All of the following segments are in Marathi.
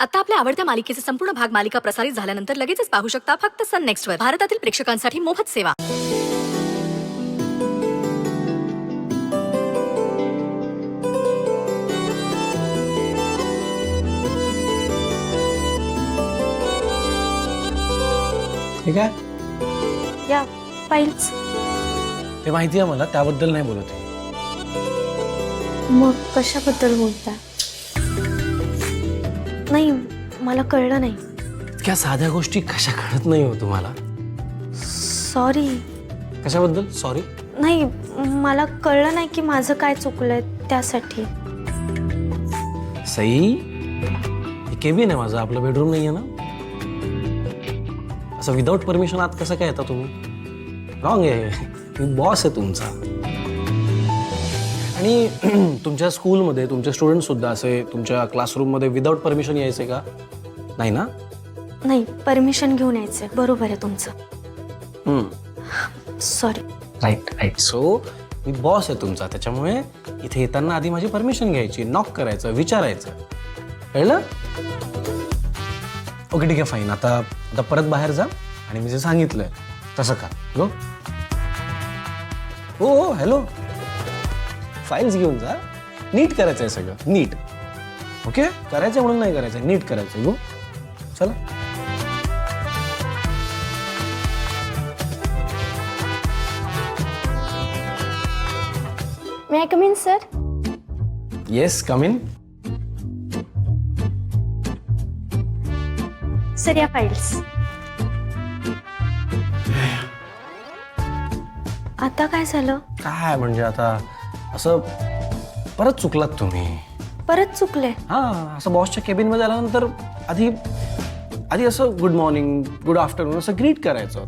आता आपल्या आवडत्या मालिकेचे संपूर्ण भाग मालिका प्रसारित झाल्यानंतर लगेचच पाहू शकता फक्त सन नेक्स्टवर. भारतातील प्रेक्षकांसाठी मोफत सेवा. ठीक आहे, या फाईल्स. ते माहिती आहे मला, त्याबद्दल नाही बोलत आहे. मग कशाबद्दल बोलता? नाही, मला कळलं नाही. इतक्या साध्या गोष्टी कशा कळत नाही हो तुम्हाला? सॉरी. कशाबद्दल सॉरी? नाही, मला कळलं नाही की माझं काय चुकलंय त्यासाठी. सई, हे केबिन आहे माझं, आपलं बेडरूम नाही आहे ना? असं विदाऊट परमिशन आत कसं काय येता तुम्ही? रॉंग आहे, मी बॉस आहे तुमचा. आणि तुमच्या स्कूलमध्ये तुमचे स्टुडंट सुद्धा असे तुमच्या क्लासरूममध्ये विदाऊट परमिशन यायचे का? नाही ना? नाही, परमिशन घेऊन यायचंय. बरोबर आहे तुमचं. सॉरी. Right right. सो मी बॉस आहे तुमचा, त्याच्यामुळे इथे येताना आधी माझी परमिशन घ्यायची, नॉक करायचं, विचारायचं. कळलं? ओके ठीक आहे, फाईन. आता परत बाहेर जा आणि मी जे सांगितलंय तसं का. गो. हो हॅलो, फाईल्स घेऊन जा. नीट करायचं आहे सगळं, नीट. ओके, करायचं म्हणून नाही करायचं, नीट करायचं. गो, चला. May I come in sir? Yes, come in. Sir, या फाईल्स. आता काय झालं? काय म्हणजे आता असं परत चुकलात तुम्ही. परत चुकले? हा, असं बॉसच्या केबिनमध्ये आल्यानंतर आधी असं गुड मॉर्निंग, गुड आफ्टरनून असं ग्रीट करायचं,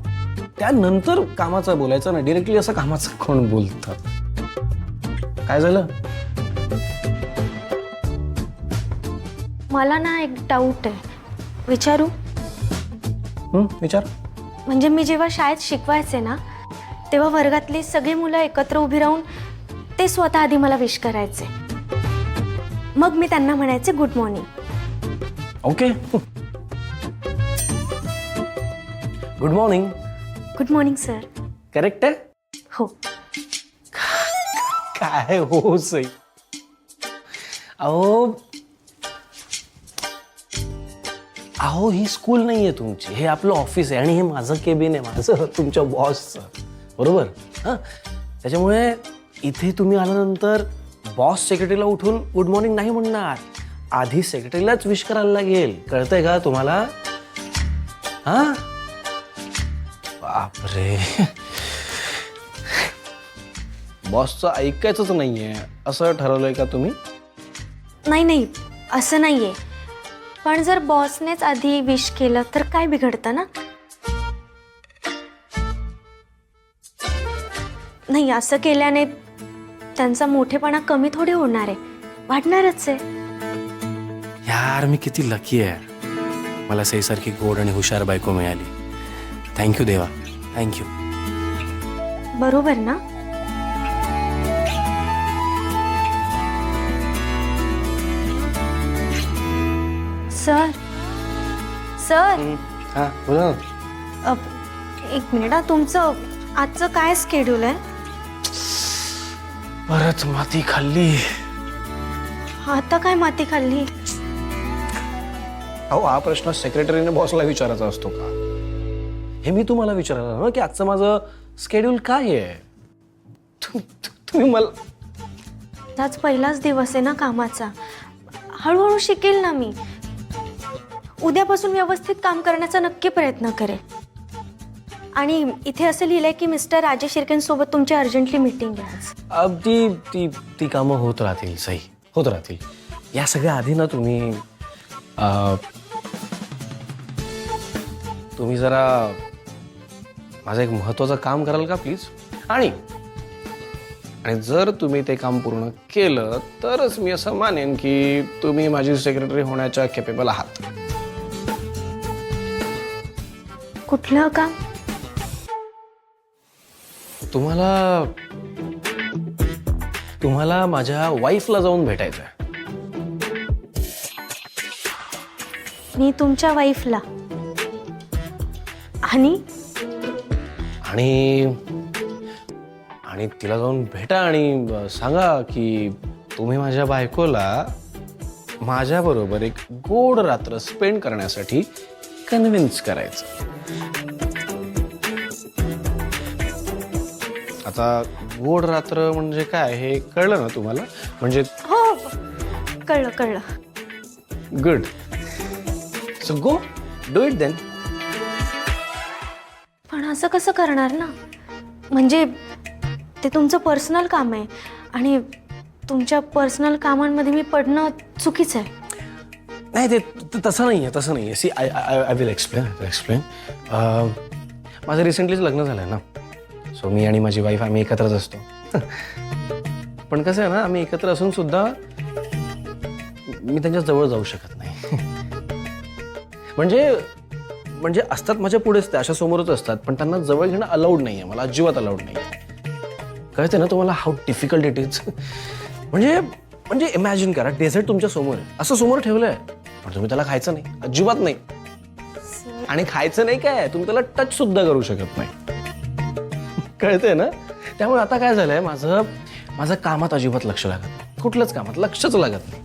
त्यानंतर कामाचं बोलायचं ना. डिरेक्टली असं कामाचं कोण बोलतं? काय झालं? मला ना एक डाऊट आहे, विचारू? विचार. म्हणजे मी जेव्हा शाळेत शिकवायचे ना, तेव्हा वर्गातली सगळी मुलं एकत्र उभी राहून ते स्वतः आधी मला विश करायचे. मग मी त्यांना म्हणायचे good morning. Okay. Good morning. Good morning sir. Correct आहे? हो. काय हो सई, अहो ही स्कूल नाहीये तुमची, हे आपलं ऑफिस आहे आणि हे माझं केबिन आहे, माझं तुमच्या बॉसचं. बरोबर? हां, त्याच्यामुळे इथे तुम्ही आल्यानंतर बॉस सेक्रेटरीला उठून गुड मॉर्निंग नाही म्हणणार, आधी सेक्रेटरीलाच विश करायला लागेल. कळतंय का तुम्हाला? हां, बापरे. बॉसचं ऐकायचंच नाहीये असं ठरवलंय का तुम्ही? नाही, असं नाहीये. पण जर बॉसनेच आधी विश केलं तर काय बिघडतं ना? नाही, असं केल्याने त्यांचा मोठेपणा कमी थोडी होणार आहे, वाढणारच आहे. यार, मी किती लकी आहे, मला सईसारखी गोड आणि हुशार बायको मिळाली. थँक्यू देवा, थँक्यू. बरोबर ना? सर, हां, बोला ना. एक मिनिट. तुमचं आजचं काय स्केड्यूल आहे? परत माती खाल्ली. आता काय माती खाल्ली? अहो, हा प्रश्न सेक्रेटरीने बॉसला विचारायचा असतो का? हे मी तुम्हाला विचारलं ना की आजचं माझं स्केड्यूल काय आहे. तुम्ही मला. आज पहिलाच दिवस आहे ना कामाचा, हळूहळू शिकेल ना मी. उद्यापासून व्यवस्थित काम करण्याचा नक्की प्रयत्न करेल. आणि इथे असं लिहिलंय की मिस्टर राजेश शिर्केंसोबत तुमची अर्जंटली मीटिंग आहे आज. ती कामं होत राहतील सई, होत राहतील. या सगळ्या आधी ना तुम्ही जरा माझं एक महत्वाचं काम कराल का प्लीज? आणि जर तुम्ही ते काम पूर्ण केलं तरच मी असं मानेन की तुम्ही माझी सेक्रेटरी होण्याच्या केपेबल आहात. कुठलं काम? तुम्हाला माझ्या वाईफला जाऊन भेटायचंय. मी तुमच्या वाईफला. आणि आणि आणि तिला जाऊन भेटा आणि सांगा की तुम्ही माझ्या बायकोला माझ्याबरोबर एक गोड रात्र स्पेंड करण्यासाठी कन्व्हिन्स करायचं. आता गोड रात्र म्हणजे काय हे कळलं ना तुम्हाला? म्हणजे हो, कळलं कळलं. Good. So go do it then. पण असं कसं करणार ना? म्हणजे ते तुमचं पर्सनल काम आहे आणि तुमच्या पर्सनल कामांमध्ये मी पडणं चुकीचं आहे. नाही ते तसं नाही आहे, तसं नाही आहे. See I will explain. माझं रिसेंटलीच लग्न झालं आहे ना, सो मी आणि माझी वाईफ आम्ही एकत्रच असतो. पण कसं आहे ना, आम्ही एकत्र असून सुद्धा मी त्यांच्या जवळ जाऊ शकत नाही. म्हणजे असतात माझ्या पुढेच, ते अशा समोरच असतात, पण त्यांना जवळ घेणं अलाउड नाही आहे. मला अजिबात अलाउड नाही आहे. कळते ना तुम्हाला हाऊ डिफिकल्ट इट इज? म्हणजे इमॅजिन करा, डेझर्ट तुमच्या समोर आहे, असं समोर ठेवलंय, पण तुम्ही त्याला खायचं नाही, अजिबात नाही. आणि खायचं नाही काय, तुम्ही त्याला टच सुद्धा करू शकत नाही. कळतंय ना? त्यामुळे आता काय झालंय, माझं कामात अजिबात लक्ष लागत नाही, कुठलंच कामात लक्षच लागत नाही.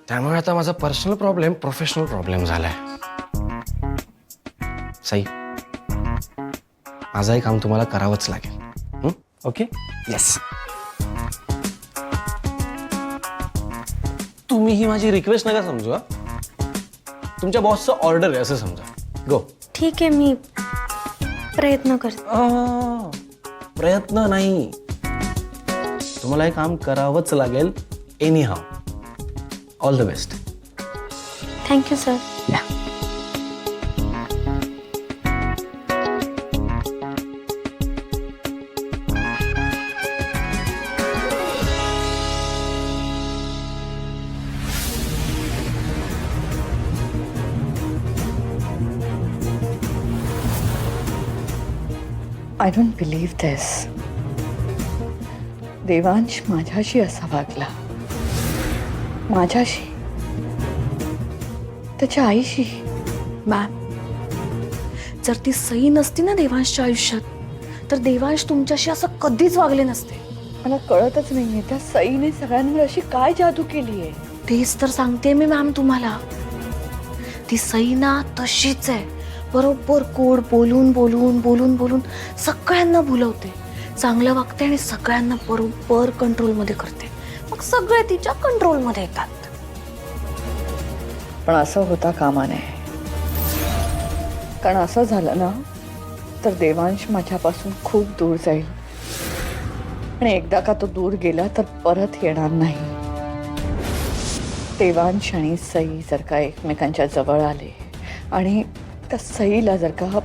त्यामुळे आता माझा पर्सनल प्रॉब्लेम प्रोफेशनल प्रॉब्लेम झालाय. सई, माझंही काम तुम्हाला करावंच लागेल. ओके? येस. तुम्ही ही माझी रिक्वेस्ट नका समजू. तुमच्या बॉसचं ऑर्डर आहे असं समजा. गो. ठीक आहे, मी प्रयत्न करते. प्रयत्न नाही, तुम्हाला हे काम करावंच लागेल anyhow. All the best. Thank you sir. I don't believe this. Devansh माझ्याशी असा वागला, माझ्याशी, त्याच्या आईशी. मॅम, जर ती सई नसती ना देवांशच्या आयुष्यात, तर देवांश तुमच्याशी असं कधीच वागले नसते. मला कळतच नाहीये त्या सईने सगळ्यांवर अशी काय जादू केली आहे. तेच तर सांगते मी मॅम तुम्हाला. ती सई ना तशीच आहे, बरोबर कोड बोलून बोलून बोलून बोलून सगळ्यांना भुलवते, चांगलं वागते आणि सगळ्यांना बरोबर कंट्रोलमध्ये करते. मग सगळे तिच्या कंट्रोलमध्ये येतात. पण असं होता कामा नये, कारण असं झालं ना तर देवांश माझ्यापासून खूप दूर जाईल आणि एकदा का तो दूर गेला तर परत येणार नाही. देवांश आणि सई जर का एकमेकांच्या जवळ आले आणि त्या सईला जर का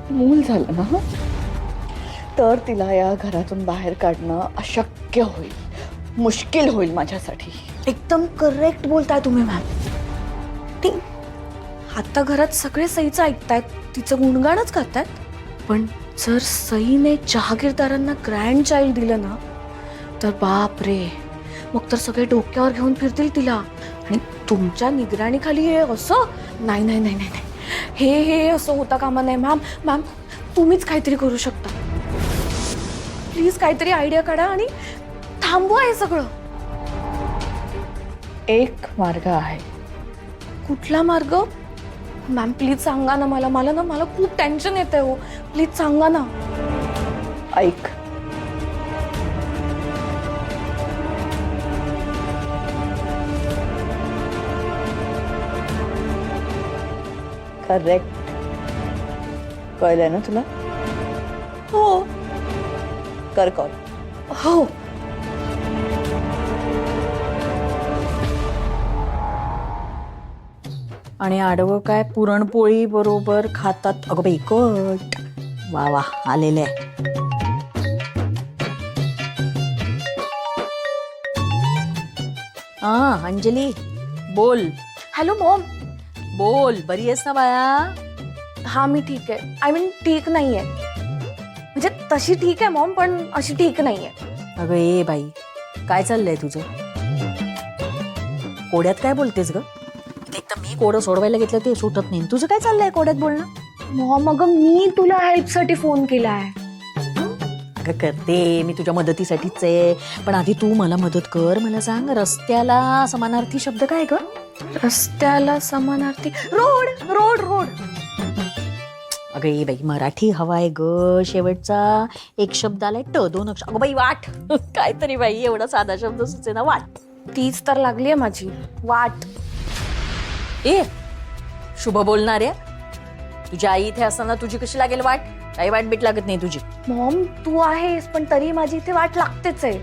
मूल झालं ना, तर तिला या घरातून बाहेर काढणं अशक्य होईल, मुश्किल होईल माझ्यासाठी. एकदम करेक्ट बोलताय तुम्ही मॅम. आता घरात सगळे सईचं ऐकतायत, तिचं गुणगाणच करतायत. पण जर सईने जहागीरदारांना ग्रँड चाइल्ड दिलं ना, तर बाप रे, मग तर सगळे डोक्यावर घेऊन फिरतील तिला. आणि तुमच्या निगराणीखाली हे असं नाही नाही नाही नाही, हे असं होता कामा नाही. मॅम तुम्हीच काहीतरी करू शकता. प्लीज काहीतरी आयडिया काढा आणि थांबवा हे सगळं. एक मार्ग आहे. कुठला मार्ग मॅम? प्लीज सांगा ना मला. मला खूप टेन्शन येतंय हो. प्लीज सांगा ना. ऐक, करेक्ट. कळलंय ना तुला? हो कर कॉल. हो. आणि आडवं काय पुरणपोळी बरोबर खातात. अगं बाई, कट. वा वा, आलेले आहे. हा अंजली, बोल. Hello Maugham. बोल, बरी आहेस ना बाया? हा मी ठीक आहे. आय मीन ठीक नाहीये, म्हणजे तशी ठीक आहे मॉम, पण अशी ठीक नाहीये. अगं ए बाई, काय चाललंय तुझं? कोड्यात काय बोलतेस ग? एक तर मी कोडं सोडवायला घेतलं ते सुटत नाही. तुझं काय चाललंय कोड्यात बोलणं? मॉम अगं मी तुला हेल्पसाठी फोन केलाय. अगं करते, मी तुझ्या मदतीसाठीच आहे. पण आधी तू मला मदत कर. मला सांग, रस्त्याला समानार्थी शब्द काय ग? रस्त्याला समानार्थी रोड रोड रोड. अगं ये बाई, मराठी हवाय ग. शेवटचा एक शब्द आलाय ट, 2 अक्षर. अगं बाई वाट. काहीतरी बाई, एवढा साधा शब्द सुचे ना, वाट. तीच तर लागलीये माझी वाट. ए शुभ बोलणाऱ्या, तुझ्या आई इथे असताना तुझी कशी लागेल वाट? काही वाट बीट लागत नाही तुझी. मॉम तू आहेस पण तरी माझी इथे वाट लागतेच आहे.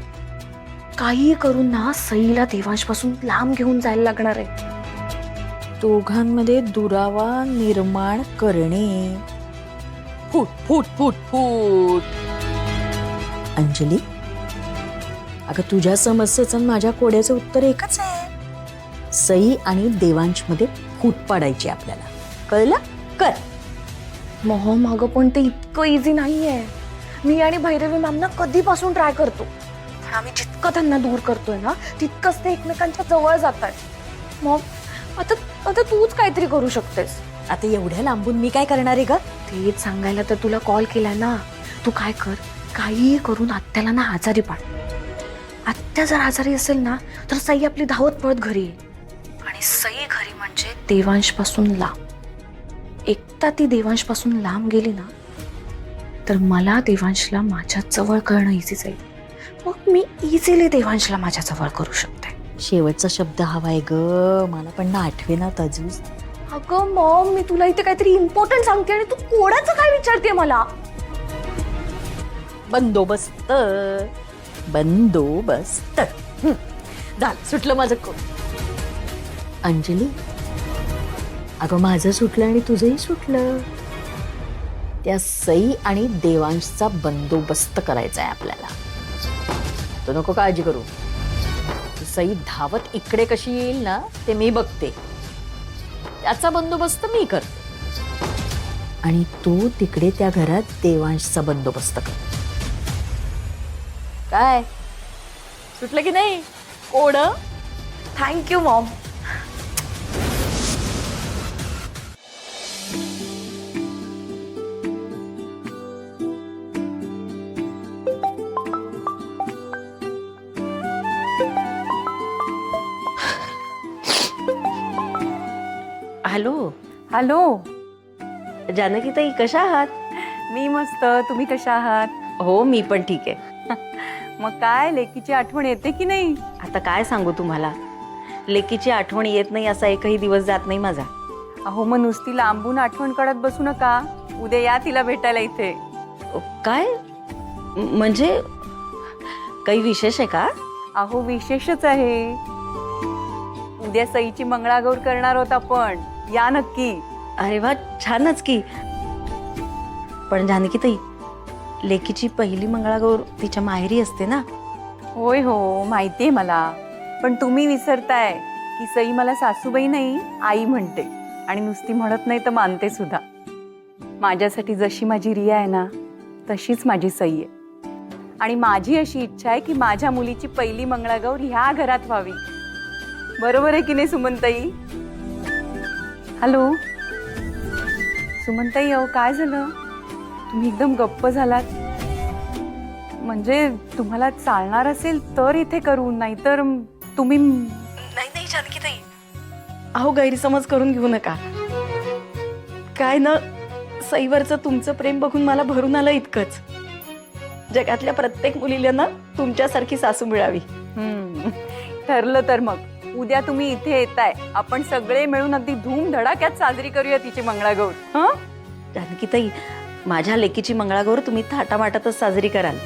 काही करून ना सईला देवांशपासून लांब घेऊन जायला लागणार आहे. दोघांमध्ये दुरावा निर्माण करणे. फूट फूट फूट फूट. अंजली, अगं तुझ्या समस्येचं आणि माझ्या कोड्याचं उत्तर एकच आहे. सई आणि देवांश मध्ये फूट पाडायची आपल्याला. कळलं? कर. मॉम अगं पण ते इतकं इझी नाहीये. मी आणि भैरवी मॅम ना कधीपासून ट्राय करतो. पण आम्ही जितकं त्यांना दूर करतोय ना तितकंच ते एकमेकांच्या जवळ जात आहेत. मॉम आता आता तूच काहीतरी करू शकतेस. आता एवढ्या लांबून मी काय करणार आहे ग? तेच सांगायला तर तुला कॉल केलाय ना. तू काय कर, काही करून आत्याला ना आजारी पाड. आत्या जर आजारी असेल ना तर सई आपली धावत पळत घरी येईल. आणि सई घरी म्हणजे देवांशपासून लांब. एकदा ती देवांशपासून लांब गेली ना तर मला देवांशला माझ्या जवळ करणं इझी जाईल. मग मी इझिली देवांशला माझ्या जवळ करू शकते. शेवटचा शब्द हवाय ग. मला पण ना आठवेना तजवीज. अगं मॉम मी तुला इथे काहीतरी इम्पॉर्टंट सांगते आणि तू कोणाचं काय विचारते मला? बंदोबस्त. बंदोबस्त. झालं, सुटलं माझं कोड. अंजली, अगं माझं सुटलं आणि तुझंही सुटलं. त्या सई आणि देवांशचा बंदोबस्त करायचा आहे आपल्याला. तो नको काळजी करू. ती सई धावत इकडे कशी येईल ना ते मी बघते. त्याचा बंदोबस्त मी करते. आणि तू तिकडे त्या घरात देवांशचा बंदोबस्त कर. काय सुटलं की नाही code? Thank you mom. Hello hello Janaki ताई, कशा आहात? मी मस्त. तुम्ही कशा आहात? हो मी पण ठीक आहे. मग काय लेकीची आठवण येते की नाही? आता काय सांगू तुम्हाला, लेकीची आठवण येत नाही असा एकही दिवस जात नाही माझा. अहो मग नुसती लांबून आठवण काढत बसू नका. उद्या या तिला भेटायला इथे. काय म्हणजे काही विशेष आहे का? अहो विशेषच आहे. उद्या सईची मंगळागौर करणार होत आपण. या नक्की. अरे वा, छानच की. पण जानकी ताई, लेकीची पहिली मंगळागौर तिच्या माहेरी असते ना? होय हो माहितीये मला. पण तुम्ही विसरताय की सई मला सासूबाई नाही आई म्हणते. आणि नुसती म्हणत नाही तर मानते सुद्धा. माझ्यासाठी जशी माझी रिया आहे ना तशीच माझी सई आहे. आणि माझी अशी इच्छा आहे की माझ्या मुलीची पहिली मंगळागौर ह्या घरात व्हावी. बरोबर आहे की नाही सुमनताई? हॅलो सुमनताई, अहो काय झालं? तुम्ही एकदम गप्प झालात. म्हणजे तुम्हाला चालणार असेल तर इथे करू, नाहीतर तुम्ही. नाही जानकी ताई, अहो गैरसमज करून घेऊ नका. काय ना, सईवरचं तुमचं प्रेम बघून मला भरून आलं इतकंच. जगातल्या प्रत्येक मुलीला ना तुमच्यासारखी सासू मिळावी. ठरलं तर मग उद्या तुम्ही इथे येताय. आपण सगळे मिळून अगदी धूमधडाक्यात साजरी करूया तिची मंगळागौर. हं? जानकी ताई, माझ्या लेकीची मंगळागौर तुम्ही थाटामाटातच साजरी कराल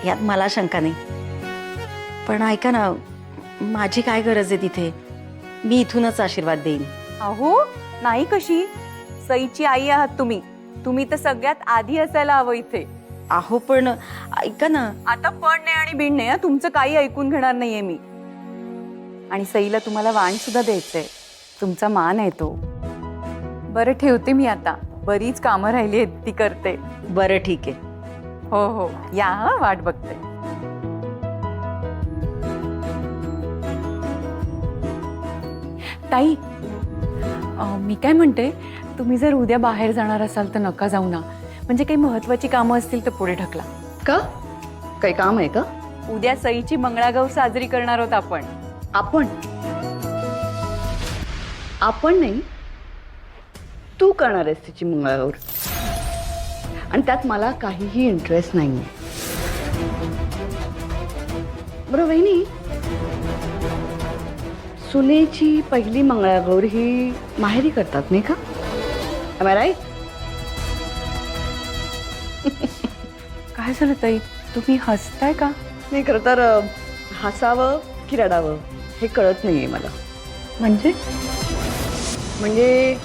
यात मला शंका नाही. पण ऐका ना, माझी काय गरज आहे तिथे? मी इथूनच आशीर्वाद देईन. अहो नाही कशी. सईची आई आहात तुम्ही. तुम्ही तर सगळ्यात आधी असायला हवं इथे. अहो पण ऐका ना. आता पण नाही आणि बिण नाही. तुमचं काही ऐकून घेणार नाहीये मी. आणि सईला तुम्हाला वाण सुद्धा द्यायचंय. तुमचा मान आहे तो. बरं ठेवते मी आता. बरीच कामं राहिली आहेत ती करते. बरं ठीक आहे. हो हो या. हं, वाट बघते. ताई मी काय म्हणते, तुम्ही जर उद्या बाहेर जाणार असाल तर नका जाऊ ना. म्हणजे काही महत्वाची कामं असतील तर पुढे ढकला. का काही काम आहे का? उद्या सईची मंगळागौर साजरी करणार आहोत आपण. आपण नाही, तू करणार आहेस तिची मंगळागौर. आणि त्यात मला काहीही इंटरेस्ट नाही. बरं वहिनी, सुनेची पहिली मंगळागौर ही माहेरी करतात नाही का? Am I right? काय झालं ताई, तुम्ही हसताय का? नाही, खरं तर हसावं की रडावं हे कळत नाहीये मला. म्हणजे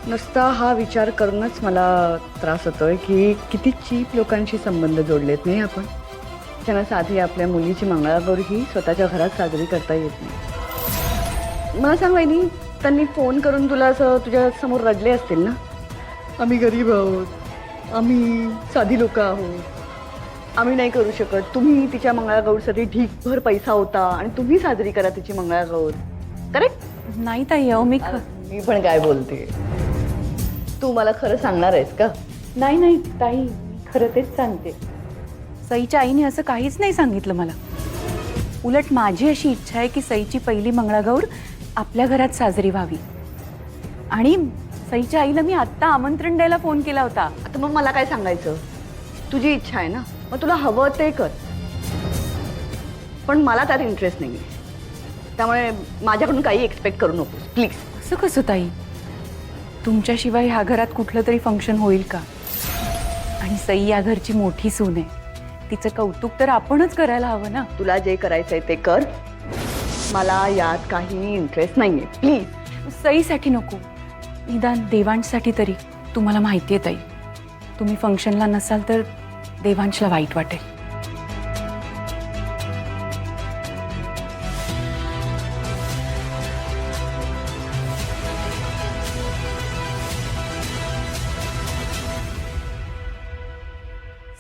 नुसता हा विचार करूनच मला त्रास होतोय की किती चीप लोकांशी संबंध जोडलेत नाही आपण. त्यांना साधी आपल्या मुलीची मंगळागौर ही स्वतःच्या घरात साजरी करता येत नाही. मला सांग वहिनी, त्यांनी फोन करून तुला असं तुझ्या समोर रडले असतील ना? आम्ही गरीब आहोत, आम्ही साधी लोक आहोत, आम्ही नाही करू शकत, तुम्ही तिच्या मंगळागौरसाठी ढीकभर पैसा होता आणि तुम्ही साजरी करा तिची मंगळागौर. करेक्ट? नाही ताई, अहो मी मी पण काय बोलते, तू मला खरं सांगणार आहेस का? नाही ताई, खरं तेच सांगते. सईच्या आईने असं काहीच नाही सांगितलं मला. उलट माझी अशी इच्छा आहे की सईची पहिली मंगळागौर आपल्या घरात साजरी व्हावी. आणि सईच्या आईला मी आत्ता आमंत्रण द्यायला फोन केला होता. आता मग मला काय सांगायचं? तुझी इच्छा आहे ना, मग तुला हवं ते कर. पण मला त्यात इंटरेस्ट नाही आहे, त्यामुळे माझ्याकडून काही एक्सपेक्ट करू नकोस प्लीज. असं कसं ताई? तुमच्याशिवाय ह्या घरात कुठलं तरी फंक्शन होईल का? आणि सई या घरची मोठी सून आहे, तिचं कौतुक तर आपणच करायला हवं ना. तुला जे करायचंय ते कर, मला यात काही इंटरेस्ट नाही आहे प्लीज. सईसाठी नको, निदान देवांशसाठी तरी. तुम्हाला माहिती आहे ताई, तुम्ही फंक्शनला नसाल तर देवांशला वाईट वाटेल.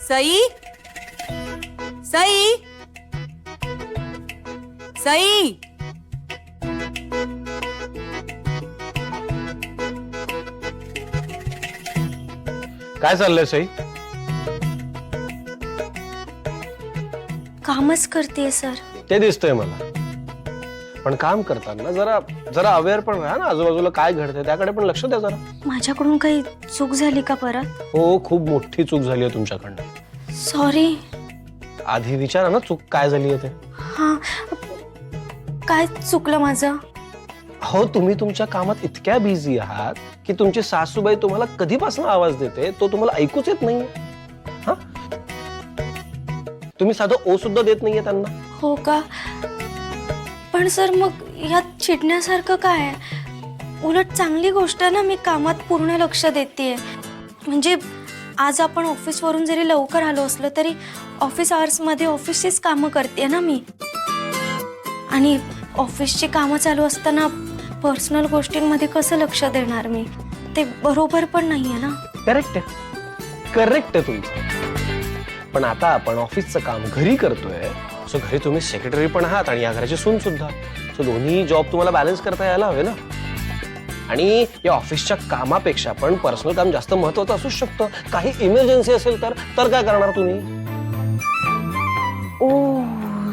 सई, सई, सई. काय चाललंय सई? कामच करते सर. ते दिसतंय मला, पण काम करताना जरा जरा अवेअर पण राहा ना, आजूबाजूला काय घडतंय त्याकडे पण लक्ष द्या जरा. माझ्याकडून काही चूक झाली का परत? हो, खूप मोठी चूक झाली आहे तुमच्याकडनं. सॉरी. आधी विचारा ना चूक काय झाली आहे ते. हां, काय चुकलं माझं? हो, तुम्ही तुमच्या कामात इतक्या बिझी आहात की तुमची सासूबाई तुम्हाला कधीपासून आवाज देते तो तुम्हाला ऐकूच येत नाहीये. हा, तुम्ही साधं ओ सुद्धा देत नाहीये त्यांना. हो का? पण सर मग यात चिडण्यासारखं काय आहे? उलट चांगली गोष्ट आहे ना, मी कामात पूर्ण लक्ष देतेय. म्हणजे आज आपण ऑफिसवरून जरी लवकर आलो असलो तरी ऑफिस आवर्समध्ये ऑफिसचीच कामं करते ना मी. आणि ऑफिसची कामं चालू असताना पर्सनल गोष्टींमध्ये कसं लक्ष देणार मी? ते बरोबर पण नाहीये ना. करेक्ट आहे, करेक्ट आहे तुमचं. पण आता आपण ऑफिसचं काम घरी करतोय, सो घरी तुम्ही सेक्रेटरी पण आहात आणि या घराची सून सुद्धा. सो दोन्ही जॉब तुम्हाला बॅलन्स करता यायला हवे ना. आणि या ऑफिसच्या कामापेक्षा पण पर्सनल काम जास्त महत्वाचं असू शकतं. काही इमर्जन्सी असेल तर काय करणार तुम्ही? ओ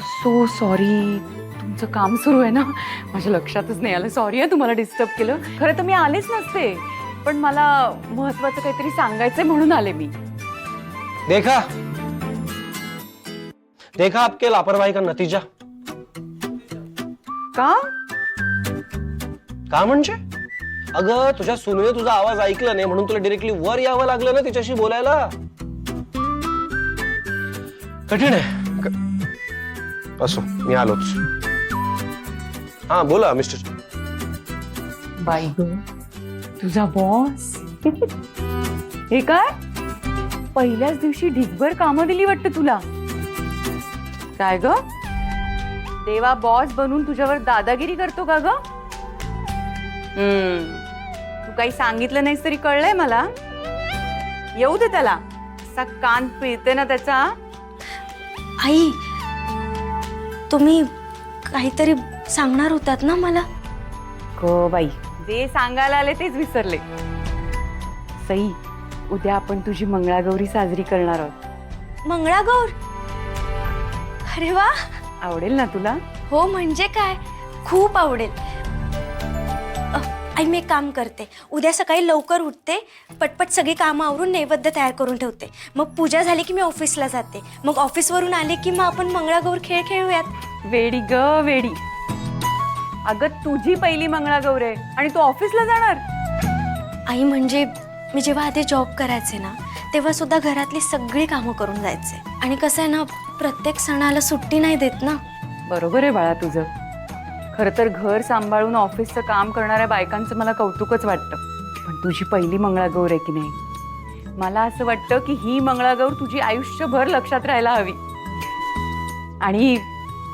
सो सॉरी, तुमचं काम सुरू आहे ना, माझ्या लक्षातच नाही आलं. सॉरी आहे तुम्हाला डिस्टर्ब केलं. खरं तर मी आलेच नसते, पण मला महत्वाचं काहीतरी सांगायचंय म्हणून आले मी. देखा देखा आपके लापरवाही का नतीजा. का म्हणजे? अगं, तुझ्या सुनेने तुझा आवाज ऐकला नाही म्हणून तुला डिरेक्टली वर यावं लागलं ना तिच्याशी बोलायला. कठीण आहे. असो, मी आलोच. हा, बोला मिस्टर. बाई ग, तुझा बॉस. हे काय, पहिल्याच दिवशी ढिगभर कामं दिली वाटतं तुला. काय ग, देवा बॉस बनून तुझ्यावर दादागिरी करतो का ग? तू काही सांगितलं नाहीस तरी कळलंय मला. येऊ दे त्याला, असा कान पिळते ना त्याचा. आई, तुम्ही काहीतरी सांगणार होतात ना मला? अगं बाई, जे सांगायला आले तेच विसरले. सई, उद्या आपण तुझी मंगळागौरी साजरी करणार आहोत. मंगळागौर? अरे वा, आवडेल ना तुला? हो म्हणजे काय, खूप आवडेल. आई मी एक काम करते, उद्या सकाळी लवकर उठते, पटपट सगळी कामं आवरून नैवेद्य तयार करून ठेवते. मग पूजा झाली की मी ऑफिसला जाते. मग ऑफिसवरून आले की मग आपण मंगळागौर खेळ खेळूयात. वेडी ग वेडी. अगं तुझी पहिली मंगळागौर आहे आणि तू ऑफिसला जाणार? आई म्हणजे मी जेव्हा आधी जॉब करायचे ना, तेव्हा सुद्धा घरातली सगळी कामं करून जायचे. आणि कसं आहे ना, प्रत्येक सणाला सुट्टी नाही देत ना. बरोबर आहे बाळा तुझं. खरं तर घर सांभाळून ऑफिसचं काम करणाऱ्या बायकांचं मला कौतुकच वाटतं. पण तुझी पहिली मंगळागौर आहे की नाही, मला असं वाटतं की ही मंगळागौर तुझी आयुष्यभर लक्षात राहायला हवी. आणि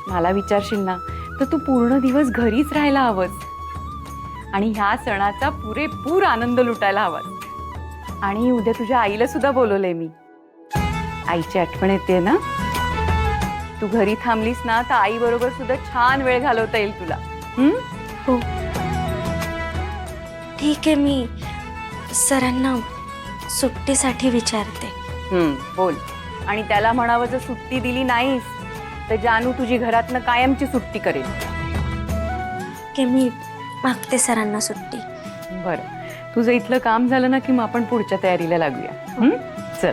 मला विचारशील ना तर तू पूर्ण दिवस घरीच राहायला हवंस आणि ह्या सणाचा पुरेपूर आनंद लुटायला हवास. आणि उद्या तुझ्या आईला सुद्धा बोलवलंय मी. आईची आठवण येते ना. तू घरी थांबलीस ना तर आई बरोबर सुद्धा छान वेळ घालवता येईल तुला. हो ठीक आहे, मी सरांना सुट्टीसाठी विचारते. बोल. आणि त्याला म्हणावं जर सुट्टी दिली नाहीस तर जानू तुझी घरातनं कायमची सुट्टी करेल. की मी मागते सरांना सुट्टी. बरं, तुझं इथलं काम झालं ना की मग आपण पुढच्या तयारीला लागूया. चल.